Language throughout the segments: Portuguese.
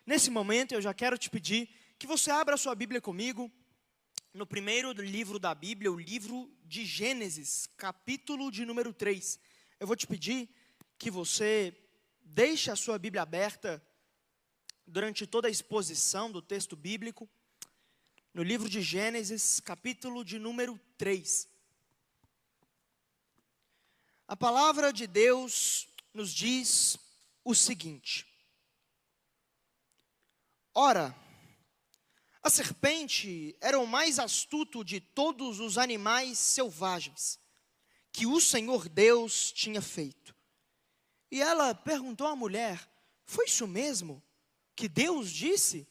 nesse momento eu já quero te pedir que você abra a sua Bíblia comigo, no primeiro livro da Bíblia, o livro de Gênesis, capítulo de número 3. Eu vou te pedir que você deixe a sua Bíblia aberta durante toda a exposição do texto bíblico, no livro de Gênesis, capítulo de número 3. A palavra de Deus nos diz o seguinte: ora, a serpente era o mais astuto de todos os animais selvagens que o Senhor Deus tinha feito. E ela perguntou à mulher: foi isso mesmo que Deus disse?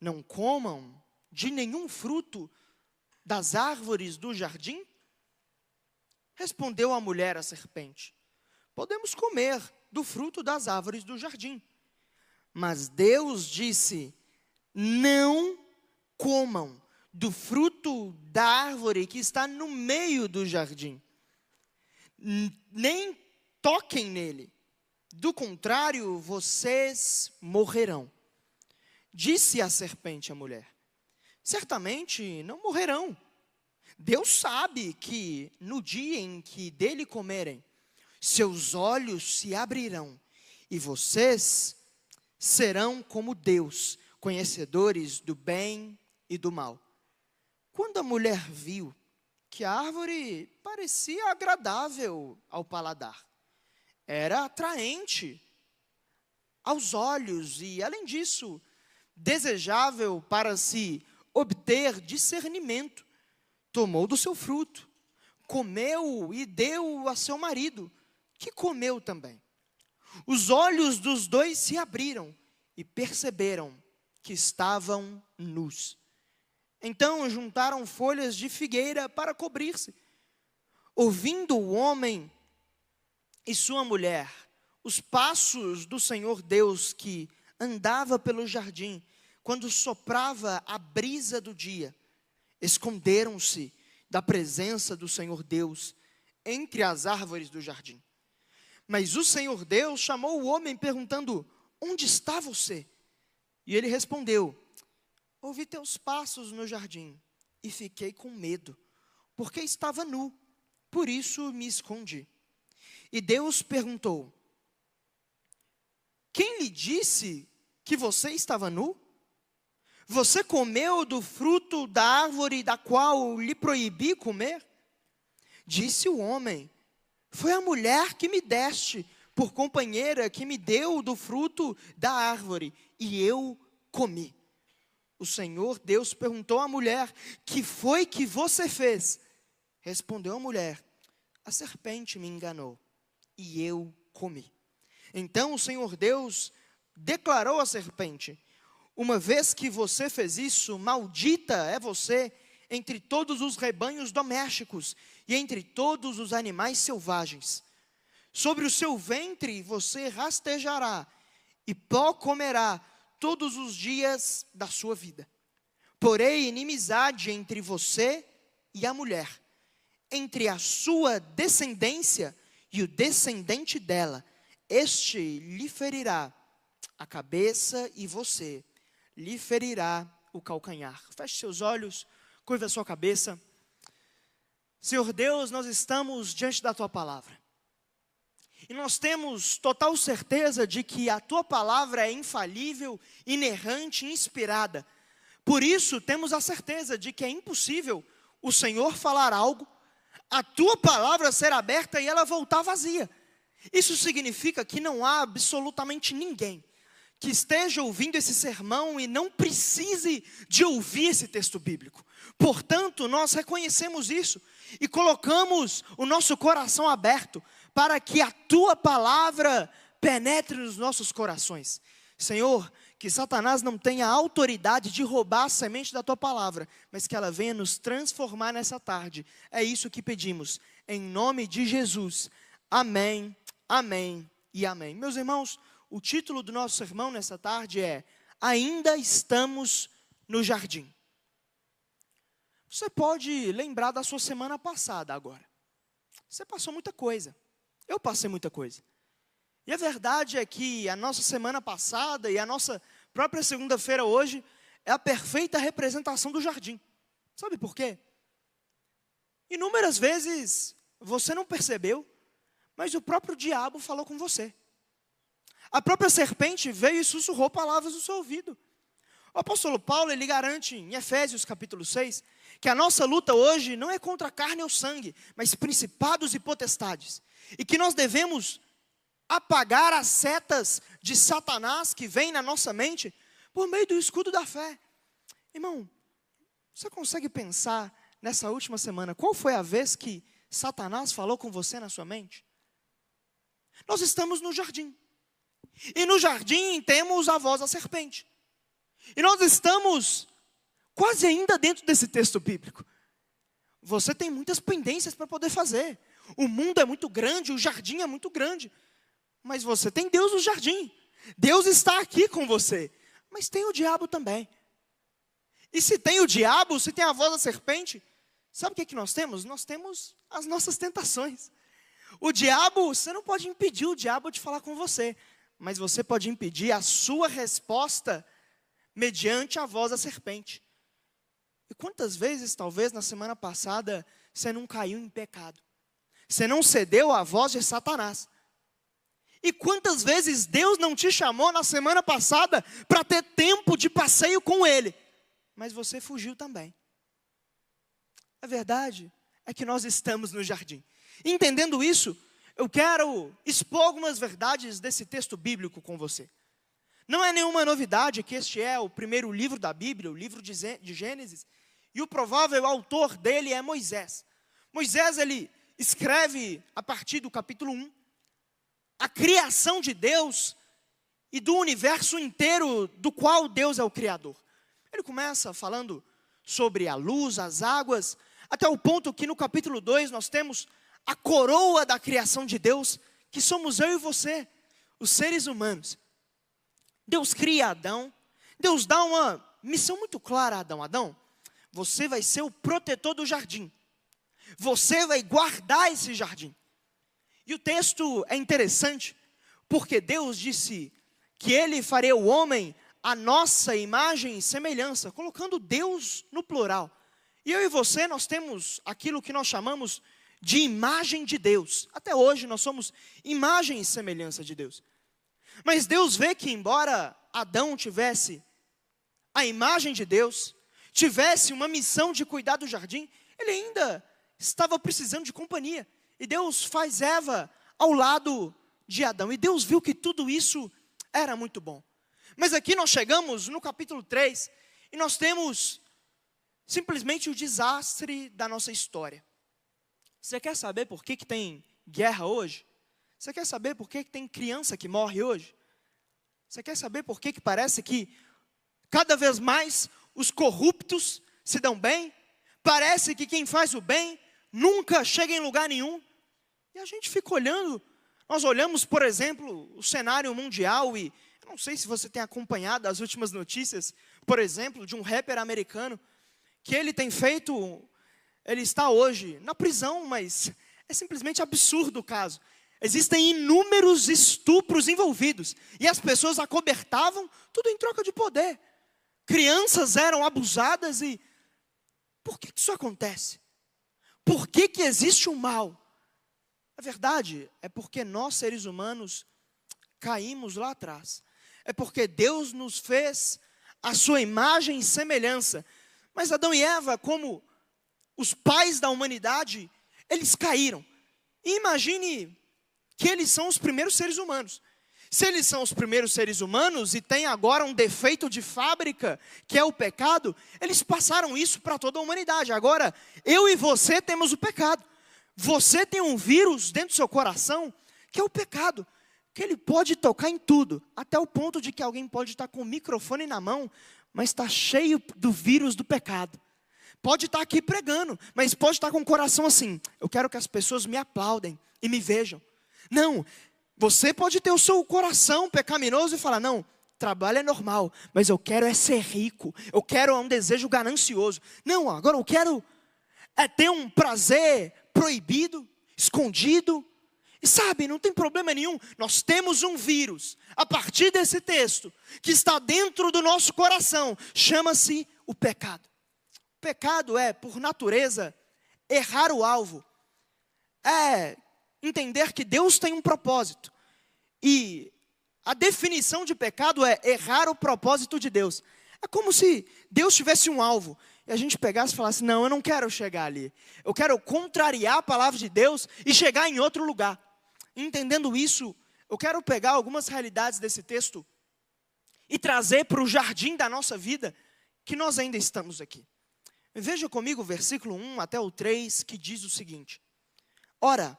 Não comam de nenhum fruto das árvores do jardim? Respondeu a mulher à serpente: podemos comer do fruto das árvores do jardim. Mas Deus disse: não comam do fruto da árvore que está no meio do jardim, nem toquem nele, do contrário, vocês morrerão. Disse a serpente à mulher: certamente não morrerão. Deus sabe que no dia em que dele comerem, seus olhos se abrirão e vocês serão como Deus, conhecedores do bem e do mal. Quando a mulher viu que a árvore parecia agradável ao paladar, era atraente aos olhos e, além disso, desejável para se obter discernimento, tomou do seu fruto, comeu e deu a seu marido, que comeu também. Os olhos dos dois se abriram e perceberam que estavam nus. Então juntaram folhas de figueira para cobrir-se. Ouvindo o homem e sua mulher os passos do Senhor Deus que andava pelo jardim, quando soprava a brisa do dia, esconderam-se da presença do Senhor Deus entre as árvores do jardim. Mas o Senhor Deus chamou o homem perguntando: onde está você? E ele respondeu: ouvi teus passos no jardim e fiquei com medo, porque estava nu, por isso me escondi. E Deus perguntou: quem lhe disse que você estava nu? Você comeu do fruto da árvore da qual lhe proibi comer? Disse o homem: foi a mulher que me deste por companheira que me deu do fruto da árvore, e eu comi. O Senhor Deus perguntou à mulher: que foi que você fez? Respondeu a mulher: a serpente me enganou, e eu comi. Então o Senhor Deus declarou à serpente: uma vez que você fez isso, maldita é você entre todos os rebanhos domésticos e entre todos os animais selvagens. Sobre o seu ventre você rastejará e pó comerá todos os dias da sua vida. Porém, inimizade entre você e a mulher, entre a sua descendência e o descendente dela. Este lhe ferirá a cabeça e você lhe ferirá o calcanhar. Feche seus olhos, curva a sua cabeça. Senhor Deus, nós estamos diante da Tua palavra. E nós temos total certeza de que a Tua palavra é infalível, inerrante, inspirada. Por isso, temos a certeza de que é impossível o Senhor falar algo, a Tua palavra ser aberta e ela voltar vazia. Isso significa que não há absolutamente ninguém que esteja ouvindo esse sermão e não precise de ouvir esse texto bíblico. Portanto, nós reconhecemos isso e colocamos o nosso coração aberto para que a Tua palavra penetre nos nossos corações. Senhor, que Satanás não tenha autoridade de roubar a semente da Tua palavra, mas que ela venha nos transformar nessa tarde. É isso que pedimos, em nome de Jesus. Amém, amém e amém. Meus irmãos, o título do nosso sermão nessa tarde é: ainda estamos no jardim. Você pode lembrar da sua semana passada agora. Você passou muita coisa. Eu passei muita coisa. E a verdade é que a nossa semana passada e a nossa própria segunda-feira hoje é a perfeita representação do jardim. Sabe por quê? Inúmeras vezes você não percebeu, mas o próprio diabo falou com você. A própria serpente veio e sussurrou palavras no seu ouvido. O apóstolo Paulo, ele garante em Efésios capítulo 6, que a nossa luta hoje não é contra a carne ou sangue, mas principados e potestades. E que nós devemos apagar as setas de Satanás que vem na nossa mente por meio do escudo da fé. Irmão, você consegue pensar nessa última semana, qual foi a vez que Satanás falou com você na sua mente? Nós estamos no jardim. E no jardim temos a voz da serpente. E nós estamos quase ainda dentro desse texto bíblico. Você tem muitas pendências para poder fazer. O mundo é muito grande, o jardim é muito grande. Mas você tem Deus no jardim. Deus está aqui com você. Mas tem o diabo também. E se tem o diabo, se tem a voz da serpente, sabe o que nós temos? Nós temos as nossas tentações. O diabo, você não pode impedir o diabo de falar com você, mas você pode impedir a sua resposta mediante a voz da serpente. E quantas vezes, talvez, na semana passada, você não caiu em pecado? Você não cedeu à voz de Satanás? E quantas vezes Deus não te chamou na semana passada para ter tempo de passeio com Ele? Mas você fugiu também. A verdade é que nós estamos no jardim. Entendendo isso, eu quero expor algumas verdades desse texto bíblico com você. Não é nenhuma novidade que este é o primeiro livro da Bíblia, o livro de Gênesis, e o provável autor dele é Moisés. Moisés, ele escreve a partir do capítulo 1, a criação de Deus e do universo inteiro do qual Deus é o Criador. Ele começa falando sobre a luz, as águas, até o ponto que no capítulo 2 nós temos a coroa da criação de Deus, que somos eu e você, os seres humanos. Deus cria Adão, Deus dá uma missão muito clara a Adão. Adão, você vai ser o protetor do jardim. Você vai guardar esse jardim. E o texto é interessante, porque Deus disse que Ele faria o homem a nossa imagem e semelhança, colocando Deus no plural. E eu e você, nós temos aquilo que nós chamamos de imagem de Deus. Até hoje nós somos imagem e semelhança de Deus. Mas Deus vê que embora Adão tivesse a imagem de Deus, tivesse uma missão de cuidar do jardim, ele ainda estava precisando de companhia. E Deus faz Eva ao lado de Adão. E Deus viu que tudo isso era muito bom. Mas aqui nós chegamos no capítulo 3 e nós temos simplesmente o desastre da nossa história. Você quer saber por que tem guerra hoje? Você quer saber por que tem criança que morre hoje? Você quer saber por que parece que cada vez mais os corruptos se dão bem? Parece que quem faz o bem nunca chega em lugar nenhum. E a gente fica olhando, nós olhamos, por exemplo, o cenário mundial e eu não sei se você tem acompanhado as últimas notícias, por exemplo, de um rapper americano, que ele tem feito, ele está hoje na prisão, mas é simplesmente absurdo o caso. Existem inúmeros estupros envolvidos, e as pessoas acobertavam tudo em troca de poder. Crianças eram abusadas e... Por que isso acontece? Por que existe o mal? A verdade é porque nós, seres humanos, caímos lá atrás. É porque Deus nos fez a sua imagem e semelhança. Mas Adão e Eva, como os pais da humanidade, eles caíram. E imagine que eles são os primeiros seres humanos. Se eles são os primeiros seres humanos e têm agora um defeito de fábrica, que é o pecado, eles passaram isso para toda a humanidade. Agora, eu e você temos o pecado. Você tem um vírus dentro do seu coração, que é o pecado, que ele pode tocar em tudo, até o ponto de que alguém pode estar com o microfone na mão, mas está cheio do vírus do pecado. Pode estar aqui pregando, mas pode estar com o coração assim, eu quero que as pessoas me aplaudem e me vejam. Não, você pode ter o seu coração pecaminoso e falar, não, trabalho é normal, mas eu quero é ser rico, eu quero um desejo ganancioso. Não, agora eu quero é ter um prazer proibido, escondido. E sabe, não tem problema nenhum, nós temos um vírus, a partir desse texto, que está dentro do nosso coração, chama-se o pecado. O pecado é, por natureza, errar o alvo. É entender que Deus tem um propósito. E a definição de pecado é errar o propósito de Deus. É como se Deus tivesse um alvo e a gente pegasse e falasse, não, eu não quero chegar ali. Eu quero contrariar a palavra de Deus e chegar em outro lugar. Entendendo isso, eu quero pegar algumas realidades desse texto e trazer para o jardim da nossa vida, que nós ainda estamos aqui. Veja comigo o versículo 1 até o 3, que diz o seguinte. Ora,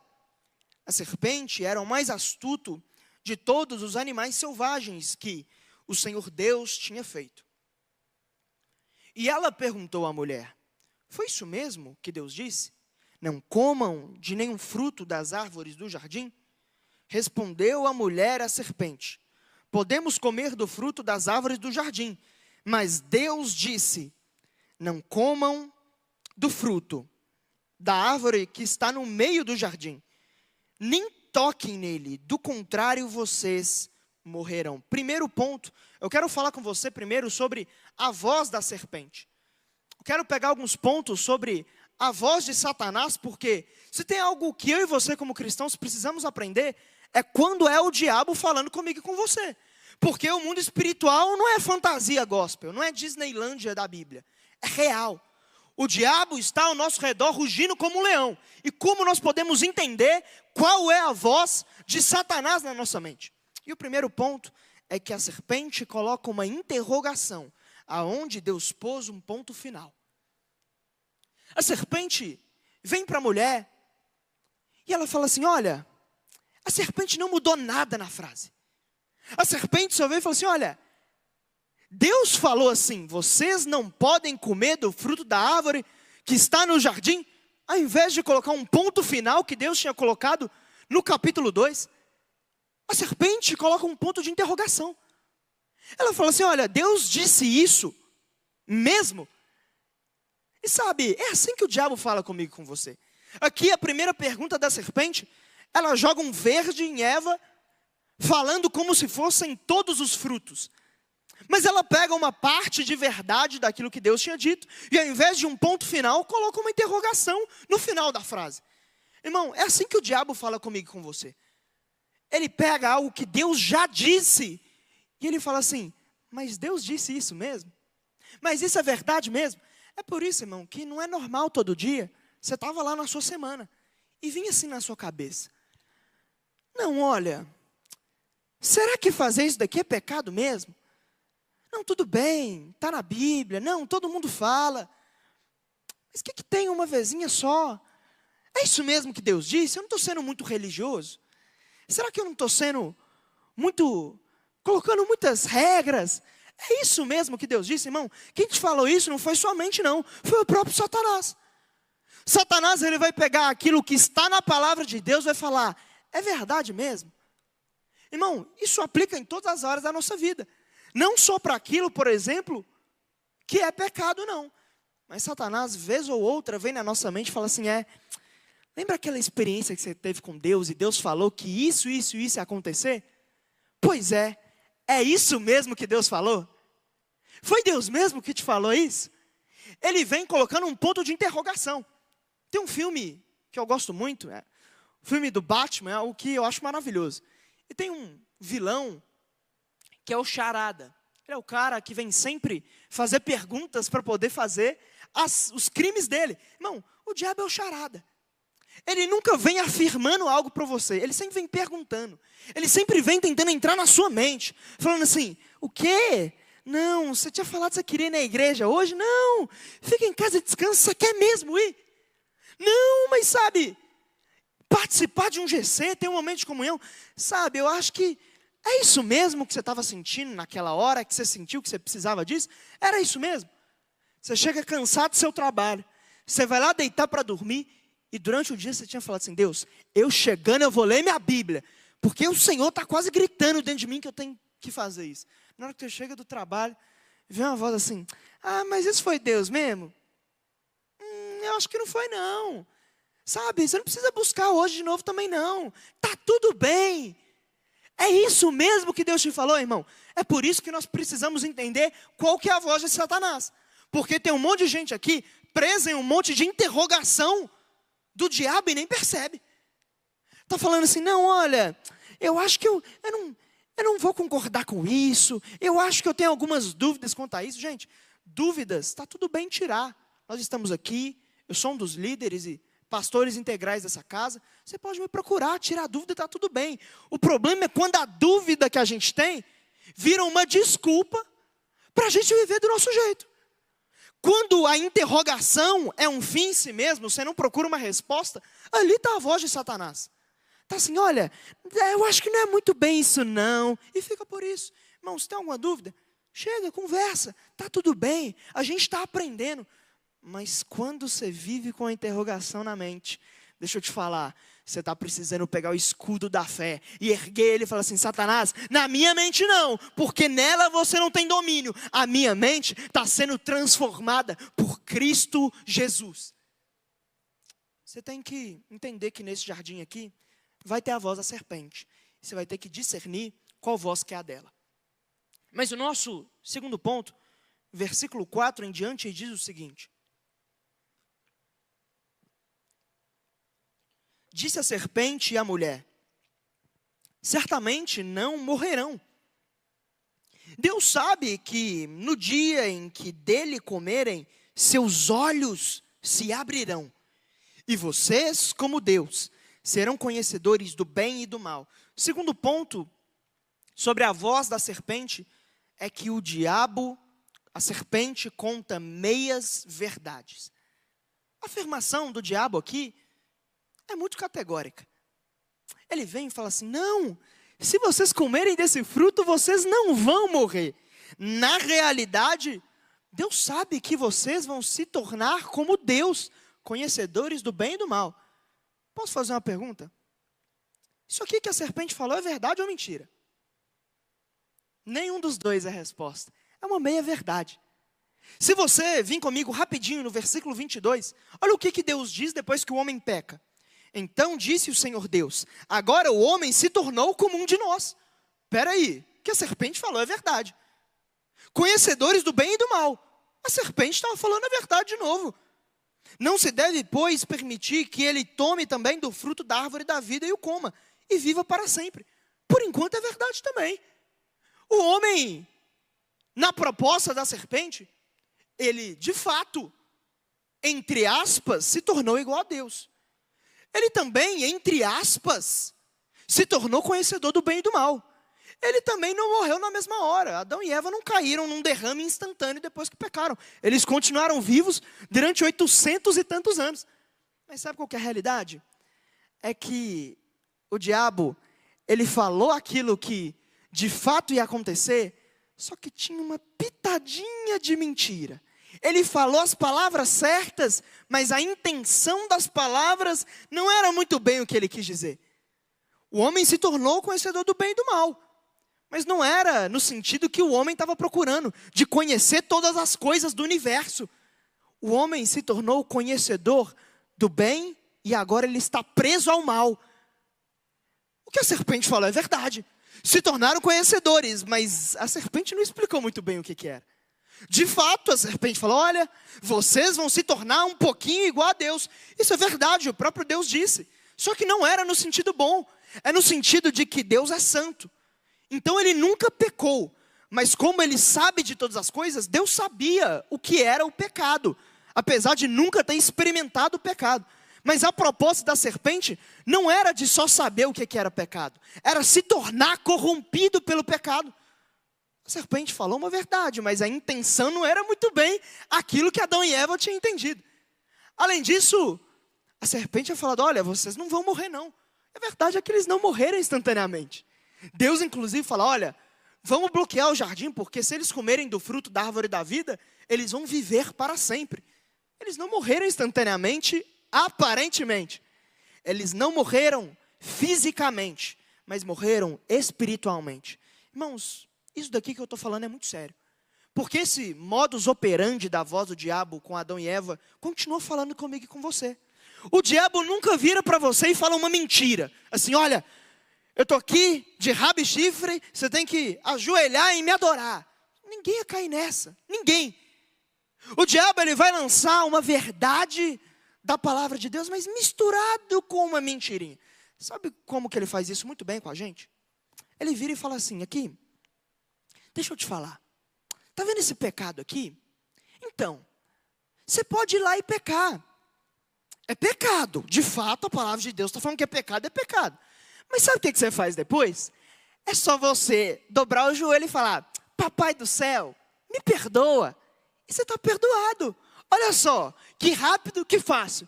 a serpente era o mais astuto de todos os animais selvagens que o Senhor Deus tinha feito. E ela perguntou à mulher, foi isso mesmo que Deus disse? Não comam de nenhum fruto das árvores do jardim? Respondeu a mulher à serpente, podemos comer do fruto das árvores do jardim, mas Deus disse, não comam do fruto da árvore que está no meio do jardim, nem toquem nele, do contrário vocês morrerão. Primeiro ponto, eu quero falar com você primeiro sobre a voz da serpente. Eu quero pegar alguns pontos sobre a voz de Satanás, porque se tem algo que eu e você como cristãos precisamos aprender, é quando é o diabo falando comigo e com você. Porque o mundo espiritual não é fantasia gospel, não é Disneylândia da Bíblia, é real. O diabo está ao nosso redor rugindo como um leão. E como nós podemos entender qual é a voz de Satanás na nossa mente? E o primeiro ponto é que a serpente coloca uma interrogação, aonde Deus pôs um ponto final. A serpente vem para a mulher e ela fala assim, olha, a serpente não mudou nada na frase. A serpente só veio e falou assim, olha, Deus falou assim, vocês não podem comer do fruto da árvore que está no jardim, ao invés de colocar um ponto final que Deus tinha colocado no capítulo 2, a serpente coloca um ponto de interrogação. Ela fala assim, olha, Deus disse isso mesmo? E sabe, é assim que o diabo fala comigo e com você. Aqui a primeira pergunta da serpente, ela joga um verde em Eva, falando como se fossem todos os frutos. Mas ela pega uma parte de verdade daquilo que Deus tinha dito, e ao invés de um ponto final, coloca uma interrogação no final da frase. Irmão, é assim que o diabo fala comigo e com você. Ele pega algo que Deus já disse, e ele fala assim, mas Deus disse isso mesmo? Mas isso é verdade mesmo? É por isso, irmão, que não é normal todo dia, você estava lá na sua semana, e vinha assim na sua cabeça. Não, olha, será que fazer isso daqui é pecado mesmo? Não, tudo bem, está na Bíblia, não, todo mundo fala. Mas o que tem uma vezinha só? É isso mesmo que Deus disse? Eu não estou sendo muito religioso? Será que eu não estou sendo colocando muitas regras? É isso mesmo que Deus disse, irmão? Quem te falou isso não foi sua mente, não. Foi o próprio Satanás. Satanás, ele vai pegar aquilo que está na palavra de Deus e vai falar, é verdade mesmo? Irmão, isso aplica em todas as áreas da nossa vida. Não só para aquilo, por exemplo, que é pecado, não. Mas Satanás, vez ou outra, vem na nossa mente e fala assim, lembra aquela experiência que você teve com Deus e Deus falou que isso ia acontecer? Pois é isso mesmo que Deus falou? Foi Deus mesmo que te falou isso? Ele vem colocando um ponto de interrogação. Tem um filme que eu gosto muito, o filme do Batman, é algo que eu acho maravilhoso. E tem um vilão que é o Charada. Ele é o cara que vem sempre fazer perguntas para poder fazer os crimes dele. Irmão, o diabo é o Charada. Ele nunca vem afirmando algo para você. Ele sempre vem perguntando. Ele sempre vem tentando entrar na sua mente. Falando assim, o quê? Não, você tinha falado que você queria ir na igreja hoje? Não, fica em casa e descansa, você quer mesmo ir? Não, mas sabe, participar de um GC, ter um momento de comunhão, sabe, eu acho que é isso mesmo que você estava sentindo naquela hora, que você sentiu que você precisava disso? Era isso mesmo? Você chega cansado do seu trabalho, você vai lá deitar para dormir, e durante o dia você tinha falado assim, Deus, eu chegando eu vou ler minha Bíblia, porque o Senhor está quase gritando dentro de mim que eu tenho que fazer isso. Na hora que você chega do trabalho, vem uma voz assim, mas isso foi Deus mesmo? Eu acho que não foi não. Sabe, você não precisa buscar hoje de novo também não. Tá tudo bem. É isso mesmo que Deus te falou, irmão. É por isso que nós precisamos entender qual que é a voz de Satanás. Porque tem um monte de gente aqui presa em um monte de interrogação do diabo e nem percebe. Está falando assim, não, olha, eu acho que eu não vou concordar com isso. Eu acho que eu tenho algumas dúvidas quanto a isso. Gente, dúvidas, está tudo bem tirar. Nós estamos aqui, eu sou um dos líderes e pastores integrais dessa casa, você pode me procurar, tirar dúvida, está tudo bem. O problema é quando a dúvida que a gente tem vira uma desculpa para a gente viver do nosso jeito. Quando a interrogação é um fim em si mesmo, você não procura uma resposta, ali está a voz de Satanás. Está assim, olha, eu acho que não é muito bem isso não, e fica por isso. Irmão, se tem alguma dúvida, chega, conversa, está tudo bem, a gente está aprendendo. Mas quando você vive com a interrogação na mente, deixa eu te falar, você está precisando pegar o escudo da fé e erguer ele e falar assim, Satanás, na minha mente não, porque nela você não tem domínio. A minha mente está sendo transformada por Cristo Jesus. Você tem que entender que nesse jardim aqui, vai ter a voz da serpente. Você vai ter que discernir qual voz que é a dela. Mas o nosso segundo ponto, versículo 4 em diante, diz o seguinte. Disse a serpente e a mulher, certamente não morrerão. Deus sabe que no dia em que dele comerem, seus olhos se abrirão. E vocês, como Deus, serão conhecedores do bem e do mal. O segundo ponto sobre a voz da serpente é que o diabo, a serpente, conta meias verdades. A afirmação do diabo aqui é muito categórica. Ele vem e fala assim, não, se vocês comerem desse fruto, vocês não vão morrer. Na realidade, Deus sabe que vocês vão se tornar como Deus, conhecedores do bem e do mal. Posso fazer uma pergunta? Isso aqui que a serpente falou é verdade ou mentira? Nenhum dos dois é a resposta. É uma meia verdade. Se você vir comigo rapidinho no versículo 22, olha o que Deus diz depois que o homem peca. Então disse o Senhor Deus, agora o homem se tornou como um de nós. Espera aí, o que a serpente falou é verdade. Conhecedores do bem e do mal. A serpente estava falando a verdade de novo. Não se deve, pois, permitir que ele tome também do fruto da árvore da vida e o coma, e viva para sempre. Por enquanto é verdade também. O homem, na proposta da serpente, ele, de fato, entre aspas, se tornou igual a Deus. Ele também, entre aspas, se tornou conhecedor do bem e do mal. Ele também não morreu na mesma hora. Adão e Eva não caíram num derrame instantâneo depois que pecaram. Eles continuaram vivos durante 800 e tantos anos. Mas sabe qual que é a realidade? É que o diabo, ele falou aquilo que de fato ia acontecer, só que tinha uma pitadinha de mentira. Ele falou as palavras certas, mas a intenção das palavras não era muito bem o que ele quis dizer. O homem se tornou conhecedor do bem e do mal. Mas não era no sentido que o homem estava procurando, de conhecer todas as coisas do universo. O homem se tornou conhecedor do bem e agora ele está preso ao mal. O que a serpente falou é verdade. Se tornaram conhecedores, mas a serpente não explicou muito bem o que era. De fato, a serpente falou, olha, vocês vão se tornar um pouquinho igual a Deus. Isso é verdade, o próprio Deus disse. Só que não era no sentido bom. É no sentido de que Deus é santo. Então ele nunca pecou. Mas como ele sabe de todas as coisas, Deus sabia o que era o pecado. Apesar de nunca ter experimentado o pecado. Mas a proposta da serpente não era de só saber o que era pecado. Era se tornar corrompido pelo pecado. A serpente falou uma verdade, mas a intenção não era muito bem aquilo que Adão e Eva tinham entendido. Além disso, a serpente tinha falado, olha, vocês não vão morrer não. A verdade é que eles não morreram instantaneamente. Deus inclusive fala, olha, vamos bloquear o jardim, porque se eles comerem do fruto da árvore da vida, eles vão viver para sempre. Eles não morreram instantaneamente, aparentemente. Eles não morreram fisicamente, mas morreram espiritualmente. Irmãos, isso daqui que eu estou falando é muito sério. Porque esse modus operandi da voz do diabo com Adão e Eva continua falando comigo e com você. O diabo nunca vira para você e fala uma mentira. Assim, olha, eu estou aqui de rabo e chifre, você tem que ajoelhar e me adorar. Ninguém ia cair nessa, ninguém. O diabo, ele vai lançar uma verdade da palavra de Deus, mas misturado com uma mentirinha. Sabe como que ele faz isso muito bem com a gente? Ele vira e fala assim, aqui, deixa eu te falar. Está vendo esse pecado aqui? Então, você pode ir lá e pecar. É pecado. De fato, a palavra de Deus está falando que é pecado. Mas sabe o que você faz depois? É só você dobrar o joelho e falar, papai do céu, me perdoa. E você está perdoado. Olha só, que rápido, que fácil.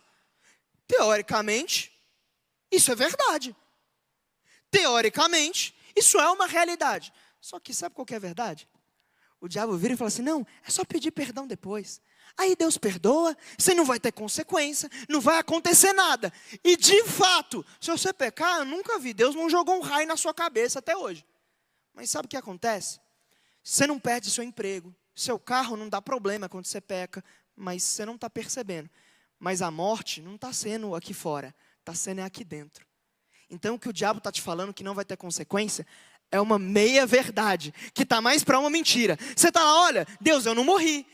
Teoricamente, isso é verdade. Teoricamente, isso é uma realidade. Só que sabe qual que é a verdade? O diabo vira e fala assim, não, é só pedir perdão depois. Aí Deus perdoa, você não vai ter consequência, não vai acontecer nada. E de fato, se você pecar, eu nunca vi, Deus não jogou um raio na sua cabeça até hoje. Mas sabe o que acontece? Você não perde seu emprego, seu carro não dá problema quando você peca, mas você não está percebendo. Mas a morte não está sendo aqui fora, está sendo aqui dentro. Então o que o diabo está te falando que não vai ter consequência, é uma meia verdade, que está mais para uma mentira. Você está lá, olha, Deus, eu não morri,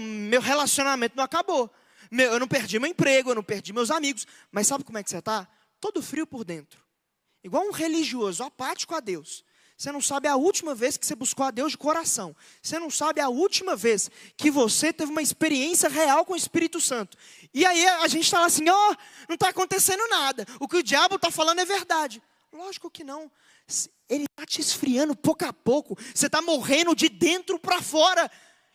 meu relacionamento não acabou, eu não perdi meu emprego, eu não perdi meus amigos, mas sabe como é que você está? Todo frio por dentro, igual um religioso, apático a Deus. Você não sabe a última vez que você buscou a Deus de coração. Você não sabe a última vez que você teve uma experiência real com o Espírito Santo. E aí a gente está lá assim, ó, não está acontecendo nada. O que o diabo está falando é verdade. Lógico que não. Ele está te esfriando pouco a pouco. Você está morrendo de dentro para fora.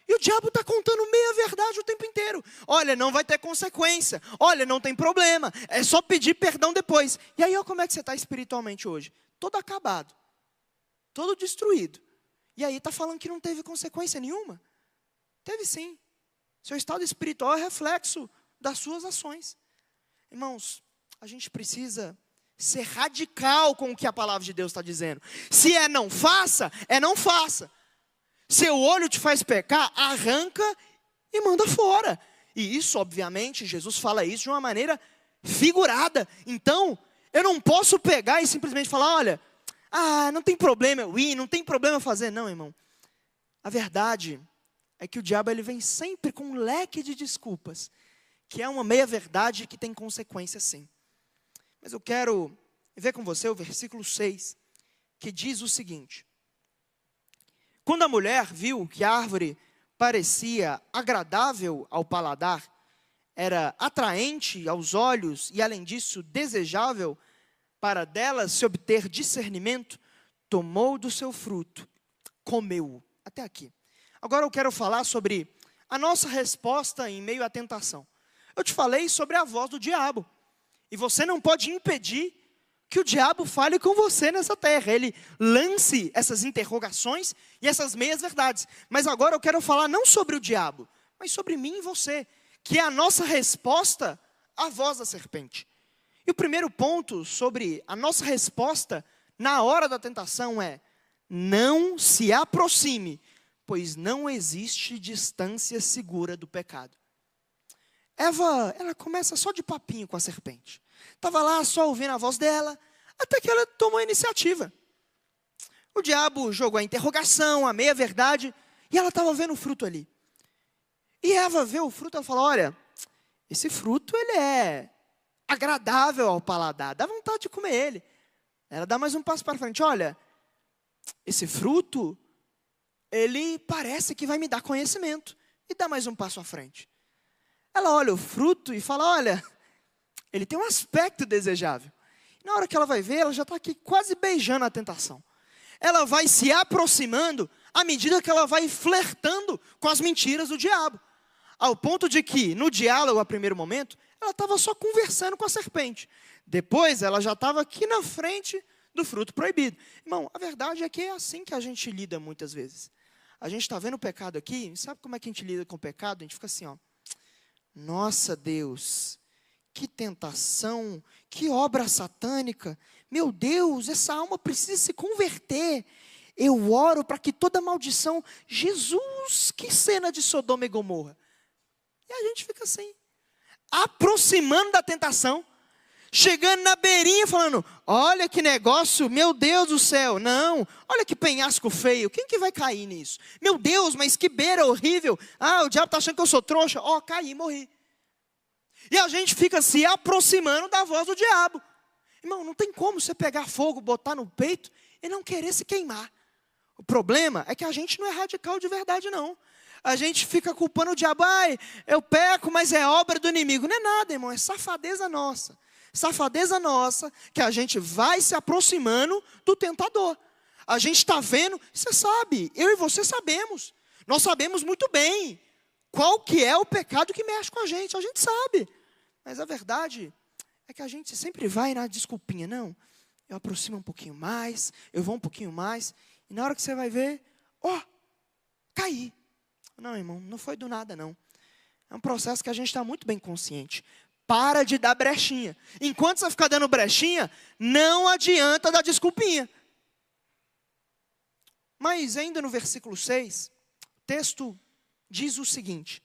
E o diabo está contando meia verdade o tempo inteiro. Olha, não vai ter consequência. Olha, não tem problema. É só pedir perdão depois. E aí, ó, como é que você está espiritualmente hoje? Todo acabado. Todo destruído. E aí está falando que não teve consequência nenhuma? Teve sim. Seu estado espiritual é reflexo das suas ações. Irmãos, a gente precisa ser radical com o que a palavra de Deus está dizendo. Se é não faça, é não faça. Seu olho te faz pecar, arranca e manda fora. E isso, obviamente, Jesus fala isso de uma maneira figurada. Então, eu não posso pegar e simplesmente falar, olha, não tem problema eu ir, não tem problema eu fazer. Não, irmão. A verdade é que o diabo ele vem sempre com um leque de desculpas, que é uma meia-verdade que tem consequência sim. Mas eu quero ver com você o versículo 6, que diz o seguinte. Quando a mulher viu que a árvore parecia agradável ao paladar, era atraente aos olhos e além disso desejável, para dela se obter discernimento, tomou do seu fruto, comeu-o. Até aqui. Agora eu quero falar sobre a nossa resposta em meio à tentação. Eu te falei sobre a voz do diabo. E você não pode impedir que o diabo fale com você nessa terra. Ele lance essas interrogações e essas meias verdades. Mas agora eu quero falar não sobre o diabo, mas sobre mim e você, que é a nossa resposta à voz da serpente. E o primeiro ponto sobre a nossa resposta na hora da tentação é: não se aproxime, pois não existe distância segura do pecado. Eva, ela começa só de papinho com a serpente. Estava lá só ouvindo a voz dela, até que ela tomou a iniciativa. O diabo jogou a interrogação, a meia-verdade, e ela estava vendo o fruto ali. E Eva vê o fruto, ela fala, olha, esse fruto ele é agradável ao paladar, dá vontade de comer ele. Ela dá mais um passo para frente, olha, esse fruto, ele parece que vai me dar conhecimento. E dá mais um passo à frente. Ela olha o fruto e fala, olha, ele tem um aspecto desejável. E na hora que ela vai ver, ela já está aqui quase beijando a tentação. Ela vai se aproximando à medida que ela vai flertando com as mentiras do diabo. Ao ponto de que, no diálogo, a primeiro momento, ela estava só conversando com a serpente. Depois, ela já estava aqui na frente do fruto proibido. Irmão, a verdade é que é assim que a gente lida muitas vezes. A gente está vendo o pecado aqui, sabe como é que a gente lida com o pecado? A gente fica assim, ó. Nossa, Deus, que tentação, que obra satânica. Meu Deus, essa alma precisa se converter. Eu oro para que toda maldição... Jesus, que cena de Sodoma e Gomorra. E a gente fica assim. aproximando da tentação, chegando na beirinha falando, olha que negócio, meu Deus do céu, não, olha que penhasco feio, quem que vai cair nisso? Meu Deus, mas que beira horrível, o diabo está achando que eu sou trouxa, caí, morri. E a gente fica se aproximando da voz do diabo. Irmão, não tem como você pegar fogo, botar no peito e não querer se queimar. O problema é que a gente não é radical de verdade, não. A gente fica culpando o diabo, eu peco, mas é obra do inimigo. Não é nada, irmão, é safadeza nossa. Safadeza nossa, que a gente vai se aproximando do tentador. A gente está vendo, você sabe, eu e você sabemos. Nós sabemos muito bem qual que é o pecado que mexe com a gente sabe. Mas a verdade é que a gente sempre vai na desculpinha, não, eu aproximo um pouquinho mais, eu vou um pouquinho mais, e na hora que você vai ver, caí. Não, irmão, não foi do nada, não. É um processo que a gente está muito bem consciente. Para de dar brechinha. Enquanto você ficar dando brechinha, não adianta dar desculpinha. Mas ainda no versículo 6, o texto diz o seguinte: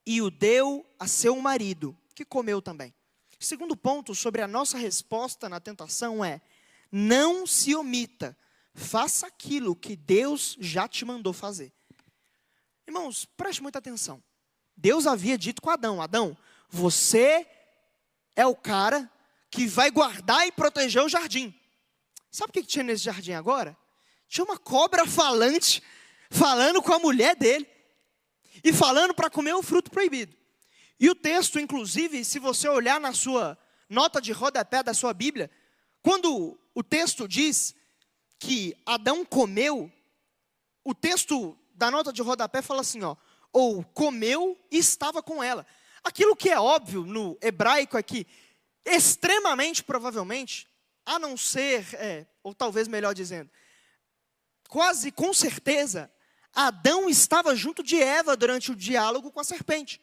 e o deu a seu marido, que comeu também. Segundo ponto sobre a nossa resposta na tentação é, não se omita, faça aquilo que Deus já te mandou fazer. Irmãos, preste muita atenção. Deus havia dito com Adão, Adão, você é o cara que vai guardar e proteger o jardim. Sabe o que tinha nesse jardim agora? Tinha uma cobra falante, falando com a mulher dele, e falando para comer o fruto proibido. E o texto, inclusive, se você olhar na sua nota de rodapé da sua Bíblia, quando o texto diz que Adão comeu, o texto da nota de rodapé fala assim, ou comeu e estava com ela. Aquilo que é óbvio no hebraico é que, extremamente provavelmente, a não ser, ou talvez melhor dizendo, quase com certeza, Adão estava junto de Eva durante o diálogo com a serpente.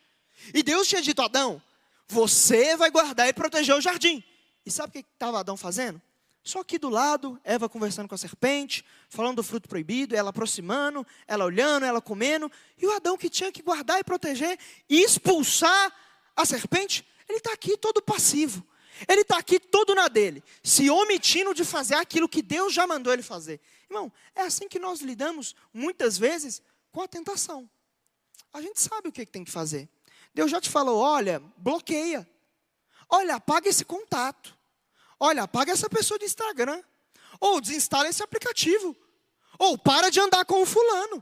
E Deus tinha dito a Adão, você vai guardar e proteger o jardim. E sabe o que estava Adão fazendo? Só aqui do lado, Eva conversando com a serpente, falando do fruto proibido, ela aproximando, ela olhando, ela comendo. E o Adão que tinha que guardar e proteger e expulsar a serpente, ele está aqui todo passivo. Ele está aqui todo na dele, se omitindo de fazer aquilo que Deus já mandou ele fazer. Irmão, é assim que nós lidamos muitas vezes com a tentação. A gente sabe o que tem que fazer. Deus já te falou, olha, bloqueia. Olha, apaga esse contato. Olha, apaga essa pessoa do Instagram. Ou desinstala esse aplicativo. Ou para de andar com o fulano.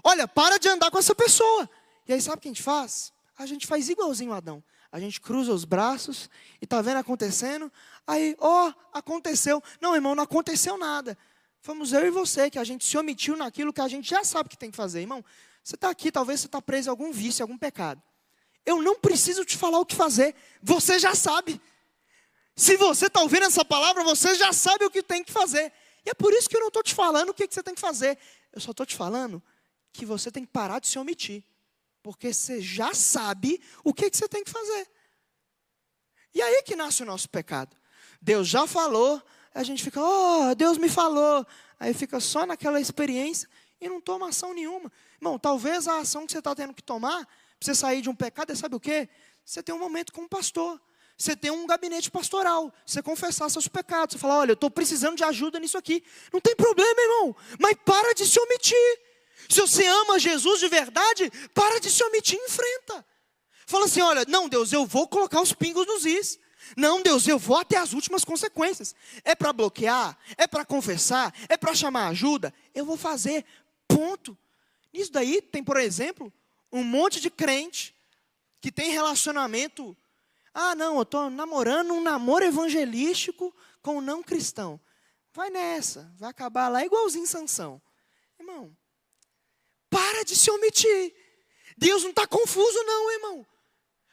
Olha, para de andar com essa pessoa. E aí sabe o que a gente faz? A gente faz igualzinho Adão. A gente cruza os braços e está vendo acontecendo. Aí, aconteceu. Não, irmão, não aconteceu nada. Fomos eu e você, que a gente se omitiu naquilo que a gente já sabe que tem que fazer. Irmão, você está aqui, talvez você está preso a algum vício, a algum pecado. Eu não preciso te falar o que fazer. Você já sabe. Se você está ouvindo essa palavra, você já sabe o que tem que fazer. E é por isso que eu não estou te falando o que você tem que fazer. Eu só estou te falando que você tem que parar de se omitir. Porque você já sabe o que você tem que fazer. E aí que nasce o nosso pecado. Deus já falou, a gente fica, Deus me falou. Aí fica só naquela experiência e não toma ação nenhuma. Irmão, talvez a ação que você está tendo que tomar, para você sair de um pecado, é sabe o quê? Você tem um momento com um pastor. Você tem um gabinete pastoral. Você confessar seus pecados. Você fala, olha, eu estou precisando de ajuda nisso aqui. Não tem problema, irmão. Mas para de se omitir. Se você ama Jesus de verdade, para de se omitir e enfrenta. Fala assim, olha, não, Deus, eu vou colocar os pingos nos is. Não, Deus, eu vou até as últimas consequências. É para bloquear, é para confessar, é para chamar ajuda. Eu vou fazer, ponto. Nisso daí tem, por exemplo, um monte de crente que tem relacionamento. Não, eu estou namorando um namoro evangelístico com um não cristão. Vai nessa, vai acabar lá igualzinho Sansão. Irmão, para de se omitir. Deus não está confuso não, irmão.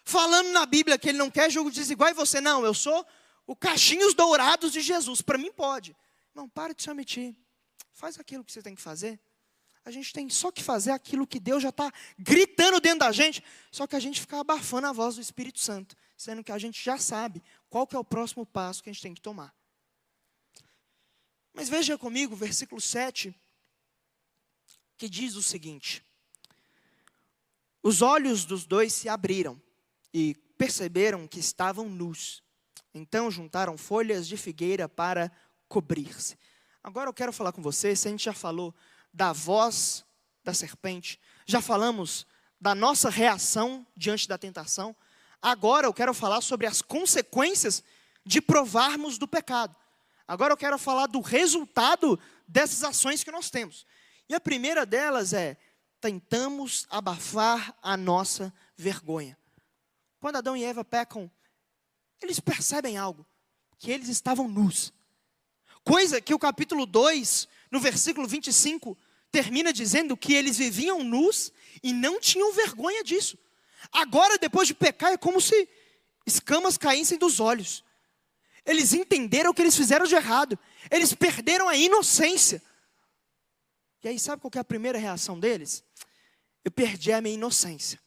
Falando na Bíblia que Ele não quer jogo desigual e você, não, eu sou o cachinhos dourados de Jesus. Para mim pode. Não, para de se omitir. Faz aquilo que você tem que fazer. A gente tem só que fazer aquilo que Deus já está gritando dentro da gente. Só que a gente fica abafando a voz do Espírito Santo. Sendo que a gente já sabe qual que é o próximo passo que a gente tem que tomar. Mas veja comigo, versículo 7, que diz o seguinte. Os olhos dos dois se abriram, e perceberam que estavam nus. Então juntaram folhas de figueira para cobrir-se. Agora eu quero falar com vocês, se a gente já falou da voz da serpente, já falamos da nossa reação diante da tentação, agora eu quero falar sobre as consequências de provarmos do pecado. Agora eu quero falar do resultado dessas ações que nós temos. E a primeira delas é, tentamos abafar a nossa vergonha. Quando Adão e Eva pecam, eles percebem algo, que eles estavam nus. Coisa que o capítulo 2, no versículo 25, termina dizendo que eles viviam nus e não tinham vergonha disso. Agora, depois de pecar, é como se escamas caíssem dos olhos. Eles entenderam o que eles fizeram de errado. Eles perderam a inocência. E aí, sabe qual que é a primeira reação deles? Eu perdi a minha inocência.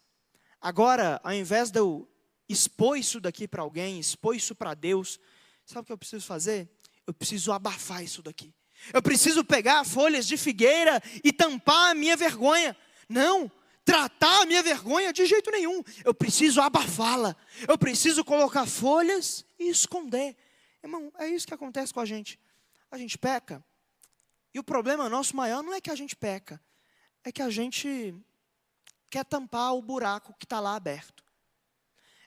Agora, ao invés de eu expor isso daqui para alguém, expor isso para Deus, sabe o que eu preciso fazer? Eu preciso abafar isso daqui. Eu preciso pegar folhas de figueira e tampar a minha vergonha. Não, tratar a minha vergonha de jeito nenhum. Eu preciso abafá-la. Eu preciso colocar folhas e esconder. Irmão, é isso que acontece com a gente. A gente peca. E o problema nosso maior não é que a gente peca. É que a gente quer tampar o buraco que está lá aberto.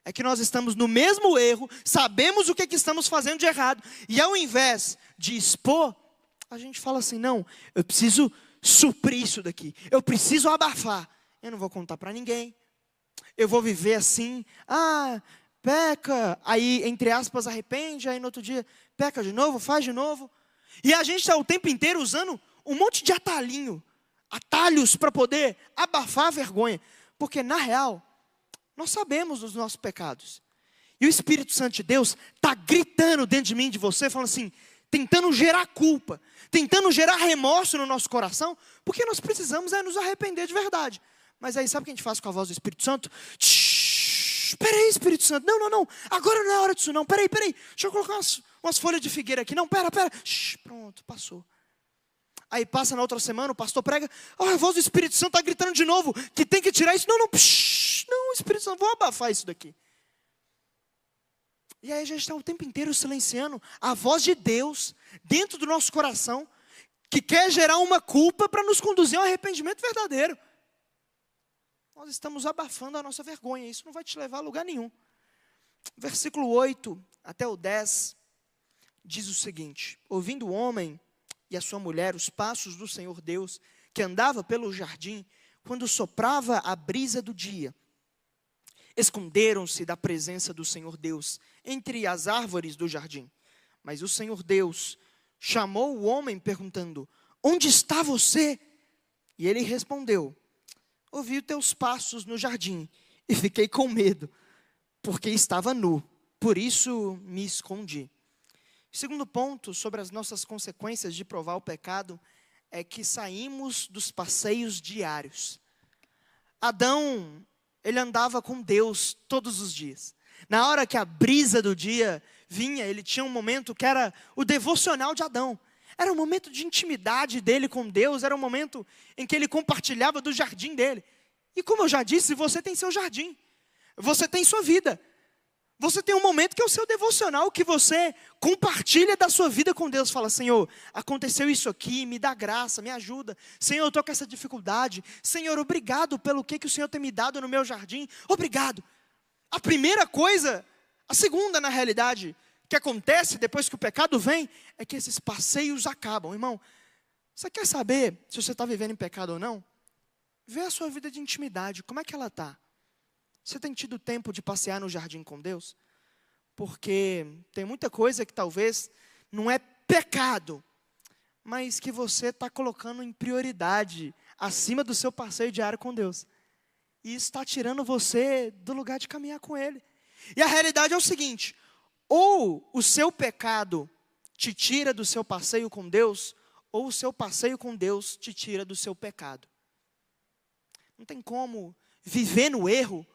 É que nós estamos no mesmo erro, sabemos o que estamos fazendo de errado. E ao invés de expor, a gente fala assim, não, eu preciso suprir isso daqui. Eu preciso abafar. Eu não vou contar para ninguém. Eu vou viver assim, peca, aí entre aspas arrepende, aí no outro dia peca de novo, faz de novo. E a gente está o tempo inteiro usando um monte de atalhos para poder abafar a vergonha. Porque na real, nós sabemos dos nossos pecados. E o Espírito Santo de Deus está gritando dentro de mim, de você, falando assim, tentando gerar culpa, tentando gerar remorso no nosso coração, porque nós precisamos nos arrepender de verdade. Mas aí sabe o que a gente faz com a voz do Espírito Santo? Peraí, Espírito Santo, não, agora não é hora disso não, peraí, deixa eu colocar umas folhas de figueira aqui, não, pera, pronto, passou. Aí passa na outra semana, o pastor prega, a voz do Espírito Santo está gritando de novo, que tem que tirar isso, não, Espírito Santo, vou abafar isso daqui. E aí a gente está o tempo inteiro silenciando a voz de Deus, dentro do nosso coração, que quer gerar uma culpa para nos conduzir ao arrependimento verdadeiro. Nós estamos abafando a nossa vergonha, isso não vai te levar a lugar nenhum. Versículo 8 até o 10, diz o seguinte, ouvindo o homem e a sua mulher os passos do Senhor Deus, que andava pelo jardim, quando soprava a brisa do dia, esconderam-se da presença do Senhor Deus, entre as árvores do jardim. Mas o Senhor Deus chamou o homem perguntando, onde está você? E ele respondeu, ouvi os teus passos no jardim e fiquei com medo, porque estava nu, por isso me escondi. Segundo ponto sobre as nossas consequências de provar o pecado é que saímos dos passeios diários. Adão, ele andava com Deus todos os dias. Na hora que a brisa do dia vinha, ele tinha um momento que era o devocional de Adão. Era um momento de intimidade dele com Deus, era um momento em que ele compartilhava do jardim dele. E como eu já disse, você tem seu jardim, você tem sua vida. Você tem um momento que é o seu devocional, que você compartilha da sua vida com Deus. Fala, Senhor, aconteceu isso aqui, me dá graça, me ajuda. Senhor, eu estou com essa dificuldade. Senhor, obrigado pelo que o Senhor tem me dado no meu jardim. Obrigado. A primeira coisa, a segunda na realidade, que acontece depois que o pecado vem, é que esses passeios acabam. Irmão, você quer saber se você está vivendo em pecado ou não? Vê a sua vida de intimidade, como é que ela está? Você tem tido tempo de passear no jardim com Deus? Porque tem muita coisa que talvez não é pecado, mas que você está colocando em prioridade, acima do seu passeio diário com Deus. E isso está tirando você do lugar de caminhar com Ele. E a realidade é o seguinte, ou o seu pecado te tira do seu passeio com Deus, ou o seu passeio com Deus te tira do seu pecado. Não tem como viver no erro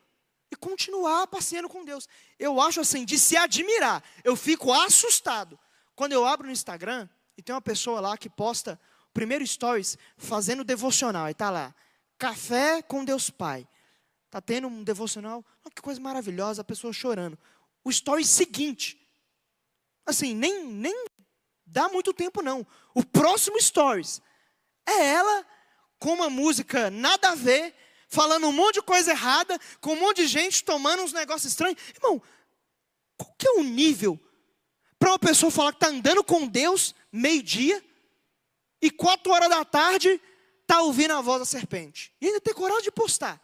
e continuar passeando com Deus. Eu acho assim, de se admirar. Eu fico assustado quando eu abro no Instagram e tem uma pessoa lá que posta o primeiro stories fazendo devocional. E está lá, café com Deus Pai. Está tendo um devocional, oh, que coisa maravilhosa, a pessoa chorando. O story seguinte, assim, nem dá muito tempo não. O próximo stories é ela com uma música nada a ver, falando um monte de coisa errada, com um monte de gente tomando uns negócios estranhos. Irmão, qual que é o nível para uma pessoa falar que está andando com Deus meio-dia e 4 horas da tarde está ouvindo a voz da serpente? E ainda ter coragem de postar.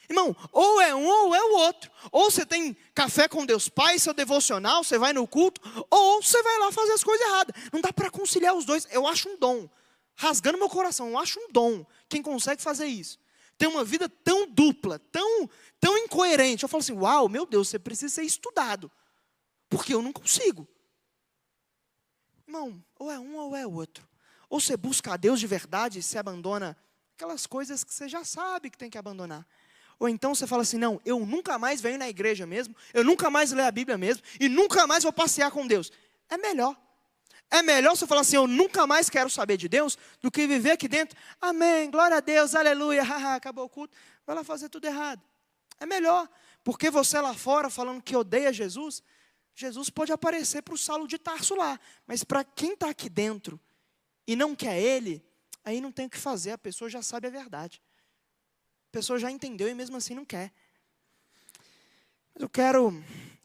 Irmão, ou é um ou é o outro. Ou você tem café com Deus Pai, seu devocional, você vai no culto, ou você vai lá fazer as coisas erradas. Não dá para conciliar os dois. Eu acho um dom. Rasgando meu coração, eu acho um dom quem consegue fazer isso. Tem uma vida tão dupla, tão incoerente. Eu falo assim, uau, meu Deus, você precisa ser estudado. Porque eu não consigo. Irmão, ou é um ou é o outro. Ou você busca a Deus de verdade e se abandona aquelas coisas que você já sabe que tem que abandonar. Ou então você fala assim, não, eu nunca mais venho na igreja mesmo, eu nunca mais leio a Bíblia mesmo, e nunca mais vou passear com Deus. É melhor. É melhor você falar assim, eu nunca mais quero saber de Deus, do que viver aqui dentro, amém, glória a Deus, aleluia, haha, acabou o culto, vai lá fazer tudo errado. É melhor, porque você lá fora falando que odeia Jesus, Jesus pode aparecer para o Saulo de Tarso lá, mas para quem está aqui dentro e não quer Ele, aí não tem o que fazer, a pessoa já sabe a verdade. A pessoa já entendeu e mesmo assim não quer. Mas eu quero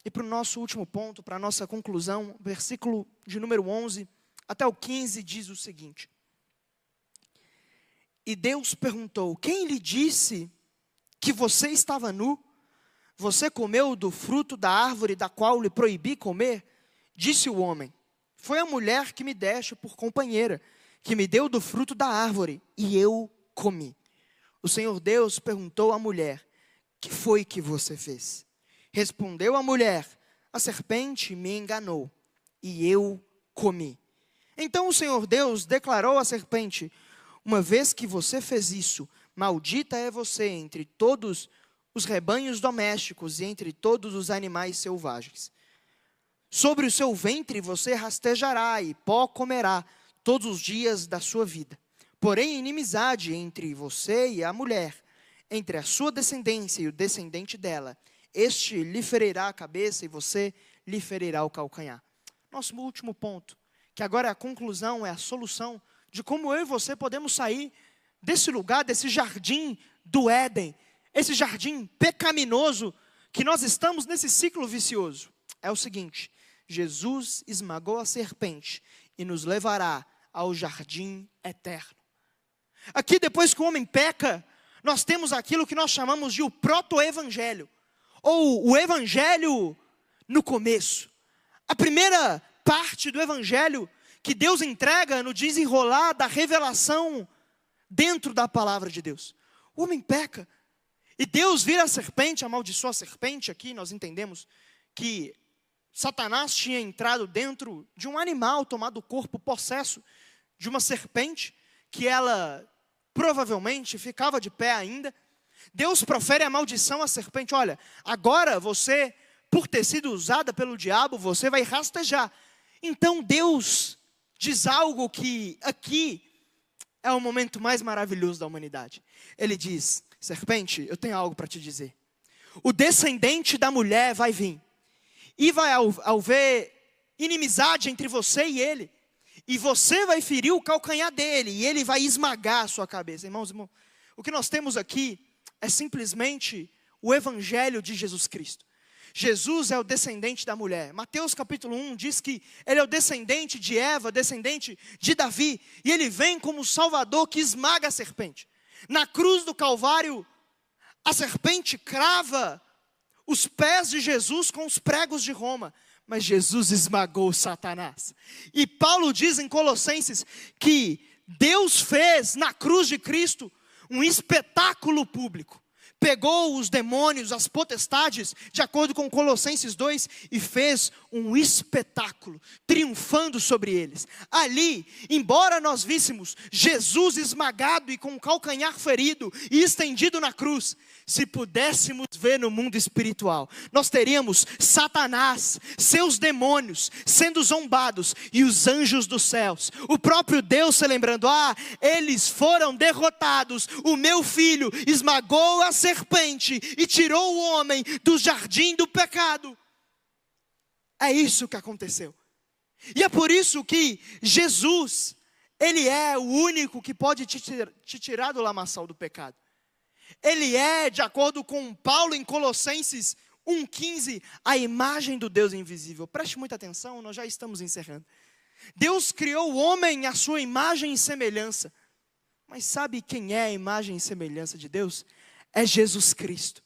ir para o nosso último ponto, para a nossa conclusão. Versículo de número 11 até o 15 diz o seguinte. E Deus perguntou, quem lhe disse que você estava nu? Você comeu do fruto da árvore da qual lhe proibi comer? Disse o homem, foi a mulher que me deste por companheira, que me deu do fruto da árvore, e eu comi. O Senhor Deus perguntou à mulher, que foi que você fez? Respondeu a mulher, a serpente me enganou, e eu comi. Então o Senhor Deus declarou à serpente, uma vez que você fez isso, maldita é você entre todos os rebanhos domésticos e entre todos os animais selvagens. Sobre o seu ventre você rastejará e pó comerá todos os dias da sua vida. Porém, inimizade entre você e a mulher, entre a sua descendência e o descendente dela, este lhe ferirá a cabeça e você lhe ferirá o calcanhar. Nosso último ponto, que agora é a conclusão, é a solução de como eu e você podemos sair desse lugar, desse jardim do Éden, esse jardim pecaminoso que nós estamos nesse ciclo vicioso. É o seguinte, Jesus esmagou a serpente e nos levará ao jardim eterno. Aqui, depois que o homem peca, nós temos aquilo que nós chamamos de o proto-evangelho, ou o evangelho no começo. A primeira parte do evangelho que Deus entrega no desenrolar da revelação dentro da palavra de Deus. O homem peca, e Deus vira a serpente, amaldiçoa a serpente. Aqui nós entendemos que Satanás tinha entrado dentro de um animal, tomado o corpo possesso de uma serpente, que ela provavelmente ficava de pé ainda. Deus profere a maldição à serpente, olha, agora você, por ter sido usada pelo diabo, você vai rastejar. Então Deus diz algo que aqui é o momento mais maravilhoso da humanidade. Ele diz, serpente, eu tenho algo para te dizer. O descendente da mulher vai vir, e vai haver inimizade entre você e ele. E você vai ferir o calcanhar dele, e ele vai esmagar a sua cabeça. Irmãos, o que nós temos aqui é simplesmente o evangelho de Jesus Cristo. Jesus é o descendente da mulher. Mateus capítulo 1 diz que ele é o descendente de Eva, descendente de Davi. E ele vem como o Salvador que esmaga a serpente. Na cruz do Calvário, a serpente crava os pés de Jesus com os pregos de Roma. Mas Jesus esmagou Satanás. E Paulo diz em Colossenses que Deus fez na cruz de Cristo um espetáculo público. Pegou os demônios, as potestades, de acordo com Colossenses 2, e fez um espetáculo, triunfando sobre eles. Ali, embora nós víssemos Jesus esmagado e com o calcanhar ferido e estendido na cruz, se pudéssemos ver no mundo espiritual, nós teríamos Satanás, seus demônios, sendo zombados, e os anjos dos céus, o próprio Deus se lembrando, eles foram derrotados, o meu filho esmagou a serpente e tirou o homem do jardim do pecado. É isso que aconteceu. E é por isso que Jesus, Ele é o único que pode te tirar do lamaçal do pecado. Ele é, de acordo com Paulo em Colossenses 1,15, a imagem do Deus invisível. Preste muita atenção, nós já estamos encerrando. Deus criou o homem à sua imagem e semelhança. Mas sabe quem é a imagem e semelhança de Deus? É Jesus Cristo.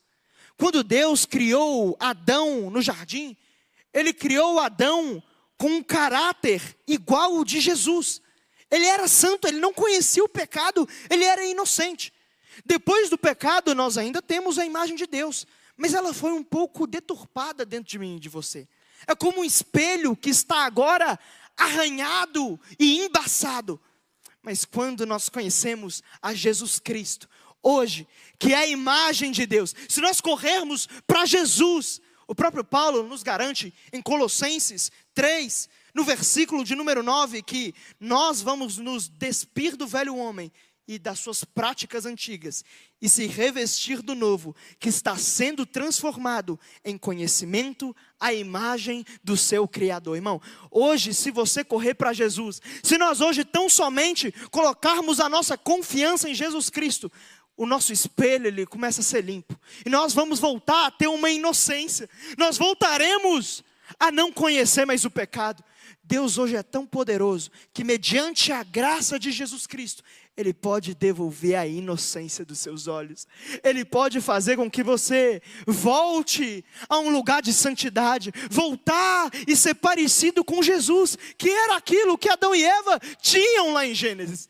Quando Deus criou Adão no jardim, Ele criou Adão com um caráter igual ao de Jesus. Ele era santo, ele não conhecia o pecado, ele era inocente. Depois do pecado, nós ainda temos a imagem de Deus, mas ela foi um pouco deturpada dentro de mim e de você. É como um espelho que está agora arranhado e embaçado. Mas quando nós conhecemos a Jesus Cristo, hoje, que é a imagem de Deus, se nós corrermos para Jesus, o próprio Paulo nos garante em Colossenses 3, no versículo de número 9, que nós vamos nos despir do velho homem e das suas práticas antigas, e se revestir do novo, que está sendo transformado em conhecimento à imagem do seu Criador. Irmão, hoje, se você correr para Jesus, se nós hoje tão somente colocarmos a nossa confiança em Jesus Cristo, o nosso espelho, ele começa a ser limpo, e nós vamos voltar a ter uma inocência, nós voltaremos a não conhecer mais o pecado. Deus hoje é tão poderoso, que mediante a graça de Jesus Cristo, Ele pode devolver a inocência dos seus olhos. Ele pode fazer com que você volte a um lugar de santidade, voltar e ser parecido com Jesus, que era aquilo que Adão e Eva tinham lá em Gênesis.